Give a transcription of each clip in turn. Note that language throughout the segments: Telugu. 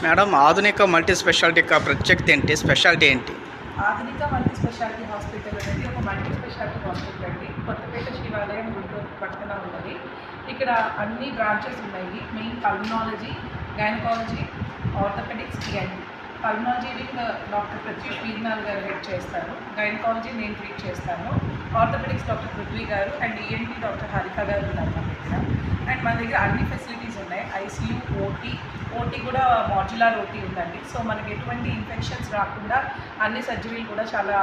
మేడం ఆధునిక మల్టీ స్పెషాలిటీ ప్రత్యేకత ఏంటి, స్పెషాలిటీ ఏంటి? ఆధునిక మల్టీ స్పెషాలిటీ హాస్పిటల్ అనేది ఒక మల్టీ స్పెషాలిటీ హాస్పిటల్ అండి. కొత్తపేట శివాలయం గుంటూరు పక్కన ఉన్నది. ఇక్కడ అన్ని బ్రాంచెస్ ఉన్నాయి. Main pulmonology, gynaecology, orthopaedics, ENT. Pulmonology wing doctor Pratyush Veernal garu head చేస్తారు. గైనకాలజీ నేను ట్రీట్ చేస్తాను. ఆర్థోపెడిక్స్ డాక్టర్ పృథ్వీ గారు అండ్ ఈఎన్టీ డాక్టర్ హారిక గారు ఉన్నారు మన దగ్గర. అండ్ మన దగ్గర అన్ని ఫెసిలిటీస్ ఉన్నాయి. ఐసీయూ, ఓటీ కూడా మాడ్యులర్ ఓటీ ఉందండి. సో మనకి ఎటువంటి ఇన్ఫెక్షన్స్ రాకుండా అన్ని సర్జరీలు కూడా చాలా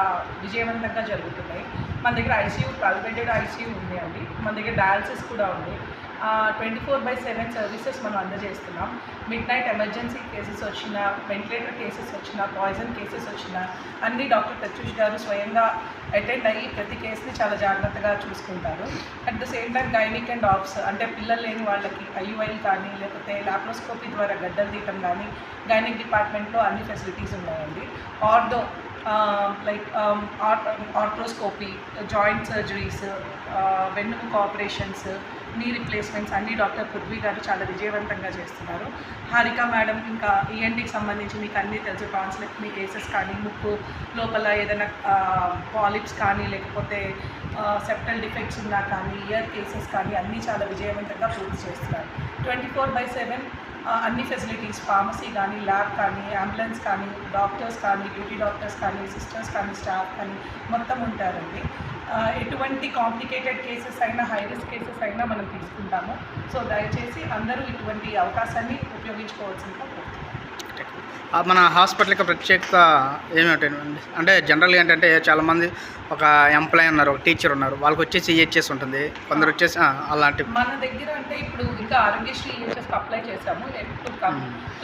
విజయవంతంగా జరుగుతున్నాయి. మన దగ్గర ఐసీయూ 12 బెడెడ్ ఐసీయూ ఉంది అండి. మన దగ్గర డయాలసిస్ కూడా ఉంది. 24/7 సర్వీసెస్ మనం అందజేస్తున్నాం. మిడ్ నైట్ ఎమర్జెన్సీ కేసెస్ వచ్చినా, వెంటిలేటర్ కేసెస్ వచ్చినా, పాయిజన్ కేసెస్ వచ్చినా అన్ని డాక్టర్ ప్రత్యూష్ గారు స్వయంగా అటెండ్ అయ్యి ప్రతి కేసుని చాలా జాగ్రత్తగా చూసుకుంటారు. At the same time gynaec and obs అంటే పిల్లలు లేని వాళ్ళకి ఐయుఐల్ కానీ లేకపోతే లాప్రోస్కోపీ ద్వారా గడ్డలు తీయటం కానీ గైనిక్ డిపార్ట్మెంట్లో అన్ని ఫెసిలిటీస్ ఉన్నాయండి. ఆర్థో ఆర్థ్రోస్కోపీ, జాయింట్ సర్జరీస్, వెన్నుముక ఆపరేషన్స్, నీ రిప్లేస్మెంట్స్ అన్ని డాక్టర్ పృథ్వీ గారు చాలా విజయవంతంగా చేస్తున్నారు. హారిక మేడం ఇంకా ఈఎన్టీకి సంబంధించి మీకు అన్నీ తెలుసు. టాన్సిలెక్టమీ కేసెస్ కానీ, ముక్కు లోపల ఏదైనా పాలిప్స్ కానీ లేకపోతే సెప్టల్ డిఫెక్ట్స్ ఉన్నా కానీ, ఇయర్ కేసెస్ కానీ అన్నీ చాలా విజయవంతంగా పూర్తి చేస్తున్నారు. 24/7 అన్ని ఫెసిలిటీస్, ఫార్మసీ కానీ, ల్యాబ్ కానీ, అంబులెన్స్ కానీ, డాక్టర్స్ కానీ, డ్యూటీ డాక్టర్స్ కానీ, సిస్టర్స్ కానీ, స్టాఫ్ కానీ మొత్తం ఉంటారండి. ఎటువంటి కాంప్లికేటెడ్ కేసెస్ అయినా, హై రిస్క్ కేసెస్ అయినా మనం తీసుకుంటాము. సో దయచేసి అందరూ ఇటువంటి అవకాశాన్ని ఉపయోగించుకోవాల్సిందిగా కోరుతున్నాను. మన హాస్పిటల్కి ప్రత్యేకత ఏమిటండి? అంటే జనరల్గా ఏంటంటే చాలామంది ఒక ఎంప్లాయీ ఉన్నారు, ఒక టీచర్ ఉన్నారు, వాళ్ళకి వచ్చేసి ఈహెచ్ఎస్ ఉంటుంది, కొందరు వచ్చేసి అలాంటి. మన దగ్గర అంటే ఇప్పుడు ఇంకా ఆరోగ్యశ్రీ ఈహెచ్ఎస్కి అప్లై చేసాము.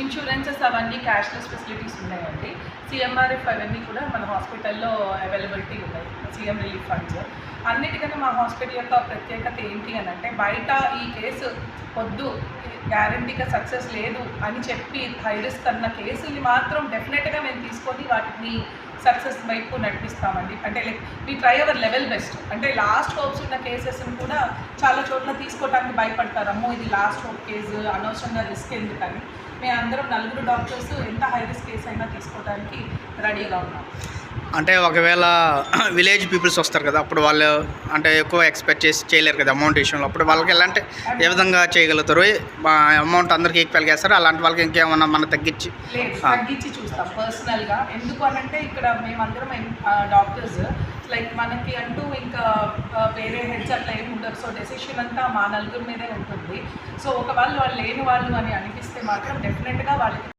ఇన్సూరెన్సెస్ అవన్నీ క్యాష్లెస్ ఫెసిలిటీస్ ఉన్నాయండి. సిఎంఆర్ఎఫ్ అవన్నీ కూడా మన హాస్పిటల్లో అవైలబిలిటీ ఉన్నాయి. సీఎం రిలీఫ్ ఫండ్స్ అన్నిటికన్నా మా హాస్పిటల్ యొక్క ప్రత్యేకత ఏంటి అని అంటే, బయట ఈ కేసు వద్దు, గ్యారంటీగా సక్సెస్ లేదు అని చెప్పి హై రిస్క్ అన్న కేసుల్ని మాత్రం డెఫినెట్గా మేము తీసుకొని వాటిని సక్సెస్ వైపు నడిపిస్తామండి. అంటే like we try our level best. అంటే లాస్ట్ హోప్స్ ఉన్న కేసెస్ని కూడా చాలా చోట్ల తీసుకోవడానికి భయపడతారు. అమ్మో ఇది లాస్ట్ హోప్ కేసు, అనవసరంగా రిస్క్ ఎందుకని. మేము అందరం 4 డాక్టర్స్ ఎంత హై రిస్క్ కేసు అయినా తీసుకోవడానికి రెడీగా ఉన్నాం. అంటే ఒకవేళ విలేజ్ పీపుల్స్ వస్తారు కదా, అప్పుడు వాళ్ళు అంటే ఎక్కువ ఎక్స్పెక్ట్ చేసి చేయలేరు కదా అమౌంట్ విషయంలో, అప్పుడు వాళ్ళకి ఎలాంటి ఏ విధంగా చేయగలుగుతారు? అమౌంట్ అందరికీ ఈక్వల్గా వేస్తారు, అలాంటి వాళ్ళకి ఇంకేమన్నా మనం తగ్గించి చూస్తాం పర్సనల్గా. ఎందుకు అనంటే ఇక్కడ మేమందరం డాక్టర్స్ లైక్ మనకి అంటూ ఇంకా వేరే హెడ్స్ అట్లా ఏమి ఉండరు. సో డెసిషన్ అంతా మా 4 మీదే ఉంటుంది. సో ఒకవేళ వాళ్ళు లేని వాళ్ళు అని అనిపిస్తే మాత్రం డెఫినెట్గా వాళ్ళకి